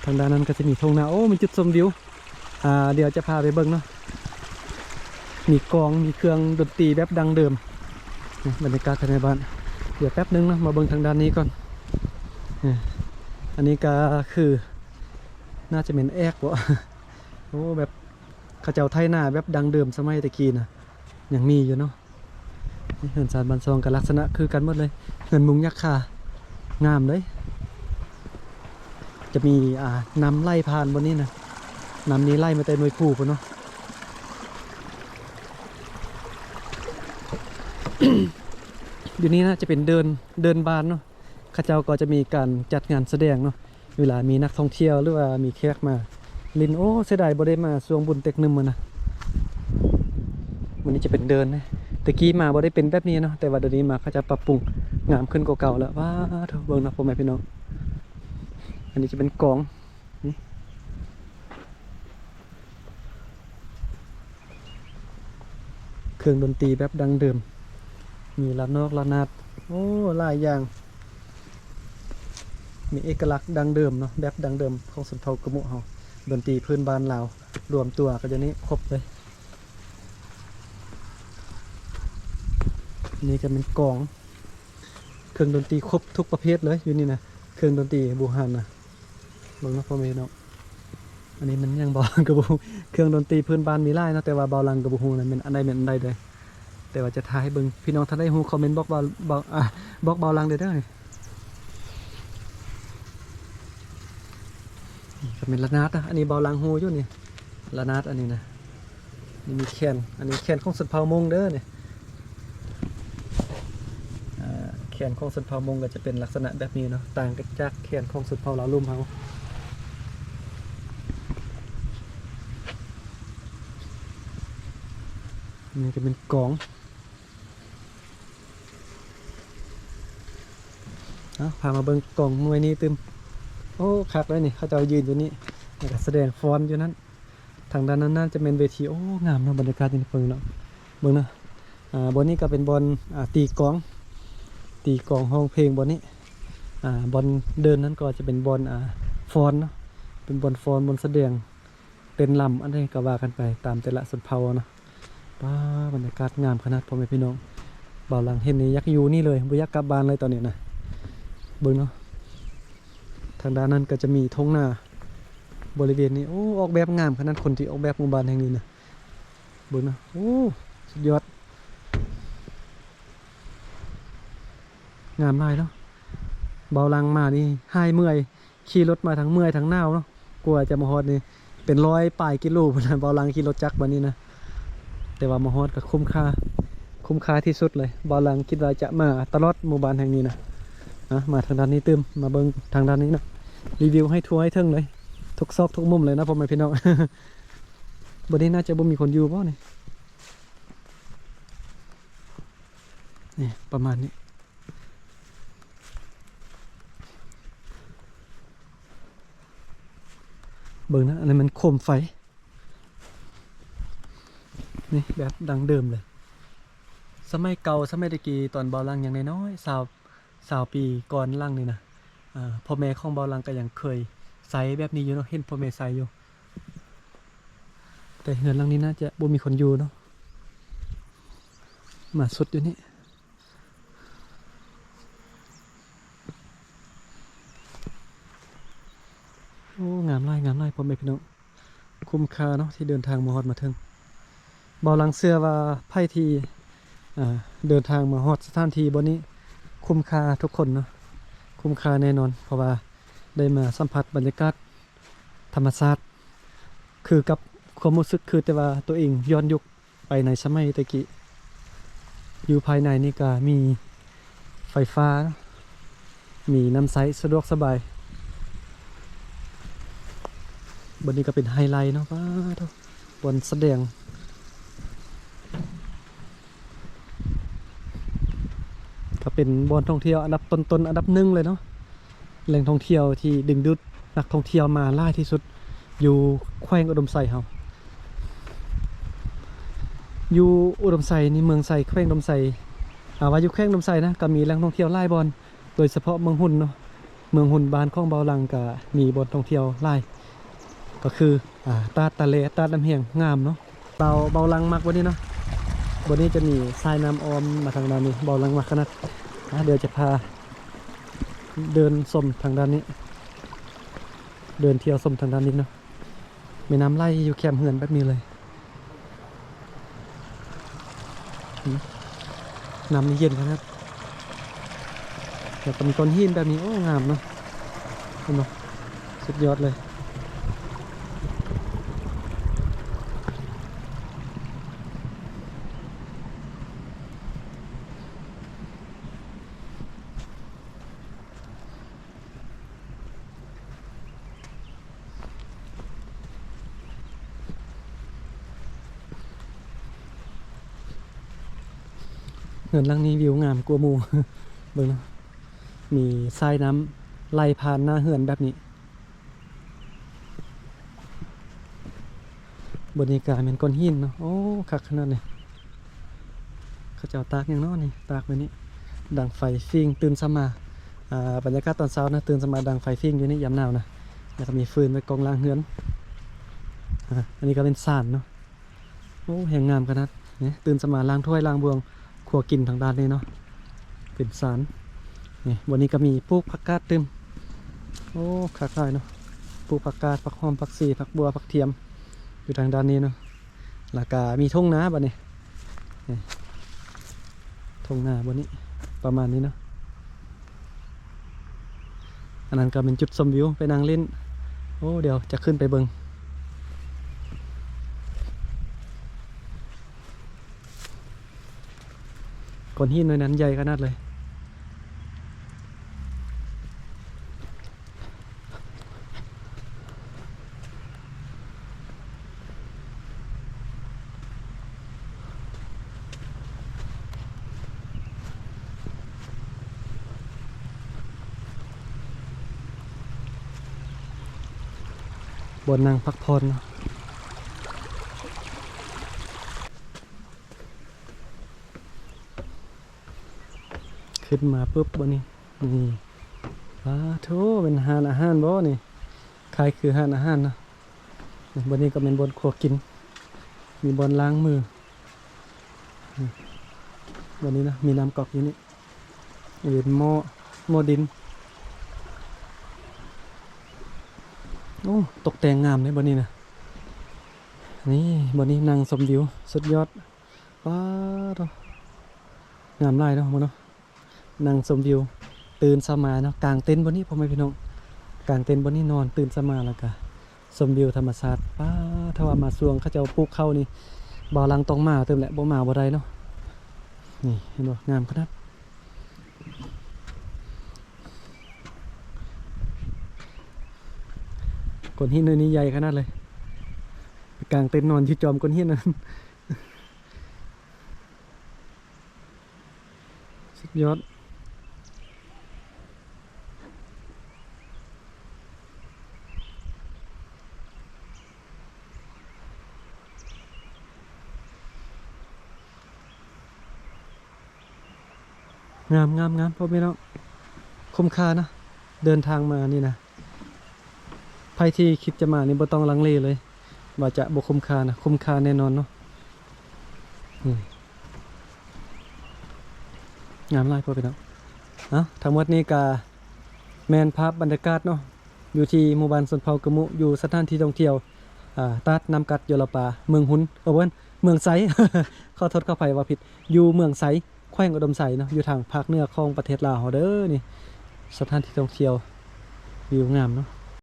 ทางด้านนั้นก็จะมีทงนาโอ้มีจุดชมวิวเดี๋ยวจะพาไปเบิ่งเนาะมีกองมีเครื่องดนตรีแบบดังเดิมบรรยากาศภายในบ้านเดี๋ยวแป๊บนึงนะมาเบิ่งทางด้านนี้ก่อนอันนี้ก็คือน่าจะเป็นแอกวะโอ้แบบข้าเจ้าไทยหน้าแบบดังเดิมสมัยตะกี้นะยังมีอยู่เนาะเหินสารบันซองกับลักษณะคือกันหมดเลยเหินมุงยักษ์คางามเลยจะมีน้ำไล่ผ่านบนนี้นะน้ำนี้ไล่มาแต่หน่วยคู่ปุ่นเนาะ อยู่นี่นะจะเป็นเดินบานเนาะข้าเจ้าก็จะมีการจัดงานแสดงเนาะเวลามีนักท่องเที่ยวหรือว่ามีแขกมาลินโอ้เสียดายบ่ได้มาสวงบุญเต็กนึมมันนะวันนี้จะเป็นเดินนะตะกี้มาบ่ได้เป็นแบบนี้เนาะแต่ว่าเดี๋ยวนี้มาเขาจะปรับปรุงงามขึ้นกว่าเก่าแล้วว้าเถอะเบิ่งนะพ่อแม่พี่น้องอันนี้จะเป็นกองนี่เครื่องดนตรีแบบดังเดิมมีระนอกระนาดโอ้หลายอย่างมีเอกลักษณ์ดังเดิมเนาะแบบดังเดิมของสุนทรกระมุเฮาดนตรีพื้นบ้านลาวรวมตัวกันอย่างนี้ครบเลยนี่ก็เป็นกองเครื่องดนตรีครบทุกประเภทเลยอยู่นี่นะเครื่องดนตรีบูฮานนะลงนะพ่อแม่เนาะอันนี้มันยังบอกกระบุเครื่องดนตรีพื้นบ้านมีหลายนะแต่ว่าเบาลังกระบุฮูนะเป็นอันใดเป็นอันใดเลยแต่ว่าจะทายให้เบิ่งพี่น้องท่านได้ฮูคอมเมนต์บอกบอกเบาลังเด้อนี่ก็เป็นระนาดนะอันนี้เบาลังฮูอยู่นี่ระนาดอันนี้นะนี่มีแคนอันนี้แคนของสุดเผามงเด้อเนี่ยแคนของสุดเผามงก็จะเป็นลักษณะแบบนี้เนาะต่างจากแคนของสุดเผาลาวลุ่มเฮานี่จะเป็นกองพามาเบิ่งกองมวยนี้ตึมโอ้คักเลยนี่เขาจะยืนอยู่นี่แสดงฟ้อนอยู่นั้นทางด้านนั้นน่าจะเป็นเวทีโอ้งามเนาะบรรยากาศนี่เบิ่งเนาะเบิ่งนะบนนี้ก็เป็นบอลตีกองห้องเพลงบนนี้บอลเดินนั้นก็จะเป็นบอลฟ้อนเนาะเป็นบอลฟ้อนบอลแสดงเป็นลำอันนี้ก็ว่ากันไปตามแต่ละส่วนเผ่าเนาะว้าบรรยากาศงามขนาดพ่อแม่พี่น้องบ่าวหลังเห็นนี่ยักอยู่นี่เลยบ่อยากกลับบ้านเลยตอนนี้นะเบิ่งเนาะทางด้านนั้นก็จะมีทงนาบริเวณนี้โอ้ออกแบบงามขนาดคนที่ออกแบบหมู่บ้านแห่งนี้นะเบิ่งนะโอ้สุดยอดงามมากเนาะบ่าวหลังมานี่หายเมื่อยขี่รถมาทั้งเมื่อยทั้งหนาวเนาะกลัวจะมาฮอดนี่เป็น100 ปลายกิโลพุ่นน่ะบ่าวหลังขี่รถจักรบัดนี้นะแต่ว่ามาฮอดก็คุ้มค่าที่สุดเลยบ่าวหลังคิดว่าจะมาตลอดหมู่บ้านแห่งนี้นะมาทางด้านนี้ตึมมาเบิ่งทางด้านนี้นะรีวิวให้ทัวร์ให้เทิงเลยทุกซอกทุกมุมเลยนะพ่อแม่พี่น้อง วันนี้น่าจะบ่มีคนอยู่ป่ะนี่ประมาณนี้เบิ่งนะอันนี้มันโคมไฟนี่แบบดังเดิมเลยสมัยเก่าสมัยตะกี้ตอนบ่าวหลังอย่างน้อยๆ20ปีก่อนหลังนี่นะพ่อแม่ของบ่าวหลังก็ยังเคยใส่แบบนี้อยู่เนาะเห็นพ่อแม่ใส่อยู่แต่เฮือนหลังนี้น่าจะบ่มีคนอยู่เนาะมาสุดอยู่นี่โอ้งามไร่พ่อแม่พี่น้องคุ้มค่าเนาะที่เดินทางมาฮอดมาถึงบ่าวหลังเชื่อว่าไผที่เดินทางมาฮอดสถานที่บนนี้คุ้มค่าทุกคนเนาะคุ้มค่าแน่นอนเพราะว่าได้มาสัมผัสบรรยากาศธรรมชาติคือกับความรู้สึกคือแต่ว่าตัวเองย้อนยุคไปในสมัยตะกี้อยู่ภายในนี่ก็มีไฟฟ้ามีน้ำใสสะดวกสบายบนนี้ก็เป็นไฮไลท์เนาะว้าวบนแสดงก็เป็นบอนท่องเที่ยวอันดับต้นอันดับ1เลยเนาะแหล่งท่องเที่ยวที่ดึงดูดนักท่องเที่ยวมาล่าที่สุดอยู่แขวงอุดมไซเฮาอยู่อุดมไซนี่เมืองไซแขวงอุดมไซว่าอยู่แขวงอุดมไซนะก็มีแหล่งท่องเที่ยวหลายบอนโดยเฉพาะเมืองหุ่นเนาะ เมืองหุ่นบานของเบาลังก็มีบนท่องเที่ยวหลายก็คือตาดตะเลตาดน้ำเฮียงงามเนาะเบาลังมักวันนี้เนาะวันนี้จะมีทรายน้ำออมมาทางด้านนี้เบาลังมักขนาดเดี๋ยวจะพาเดินชมทางด้านนี้เดินเที่ยวชมทางด้านนี้เนาะมีน้ำไหลอยู่แคมเหือนแบบนี้เลยน้ำนี่เย็นครับแล้วก็มีก้อนหินแบบนี้โอ้งามเนาะเห็นไหมสุดยอดเลยเงินลังนี้วิวงามกลัวหมู่ เบิ่งเนาะมีทรายน้ำไหลผ่านหน้าเหือนแบบนี้บรรยากาศเป็นก้อนหินเนาะโอ้คักขนาดนี้เขาจะเอาตากอย่างน้อนี่ตากไปนี้ดังไฟฟิงตื่นสมาบรรยากาศตอนเช้านะตื่นสมาดังไฟฟิงอยู่นี่ยามหนาวนะแล้วก็มีฟืนไว้กองล้างเหือนอันนี้ก็เป็นศาลเนาะโอ้แห่งงามขนาดนี่ตื่นสมาล้างถ้วยล้างบวงครัวกินทางด้านนี้เนาะเป็นศาลนี่วันนี้ก็มีปลูกผักกาดตึมโอ้คักหลายเนาะปลูกผักกาดผักหอมผักชีผักบัวผักเทียมอยู่ทางด้านนี้เนาะแล้วก็มีทุ่งนาบัดนี้ทุ่งนาบนนี้ประมาณนี้เนาะอันนั้นก็เป็นจุดชมวิวไปนั่งเล่นโอ้เดี๋ยวจะขึ้นไปเบิงก้อนหินในนั้นใหญ่ขนาดเลยบนนั่งพักผ่อนเนาะขึ้นมาปุ๊บบนนี้นี่โธ่เป็นห้านอาหารบ่นี่ใครคือห้านอาหารนะบนนี้ก็เป็นบนครัวกินมีบนล้างมือบนนี้นะมีน้ำก๊อกอยู่นี่เป็นหม้อดินโอ้ตกแต่งงามเลยบนนี้นะนี่บนนี้นั่งชมวิวสุดยอดว้าวงามหลายเนาะมันเนาะนั่งชมวิวตื่นสมาเนาะกลางเต็นท์บนนี้พ่อแม่พี่น้องกลางเต็นท์บนนี้นอนตื่นสมาแล้วก็ชมวิวธรรมชาติป้าถ้าว่ามาสวงเขาจะเอาปลูกเข้านี่บ่าวลังต้องมาเติมแหละบ่มาบ่ได้เนาะนี่เห็นบ่งามขนาดก้อนหินในนี้ใหญ่ขนาดเลยกลางเต็นท์นอนที่จอมก้อนหินนั้นสุดยอดงามพ่อแม่น้องคุ้มค่านะเดินทางมานี่นะใครที่คิดจะมานี่บ่ต้องลังเลเลยว่าจะบ่คุ้มค่านะคุ้มค่าแน่นอนเนาะงามหลายพ่อแม่น้องทั้งหมดนี้ก็แมนภาพบรรยากาศเนาะอยู่ที่หมู่บ้านสนเผากระมุอยู่สถานที่ท่องเที่ยวตาดน้ำกัดยลปาเมืองหุนเว้นเมืองไซ ขอโทษเข้าไปว่าผิดอยู่เมืองไซแขวงอุดมไซเนาะอยู่ทางภาคเหนือของประเทศลาวเด้อนี่สถานที่ท่องเที่ยววิวงามเนาะ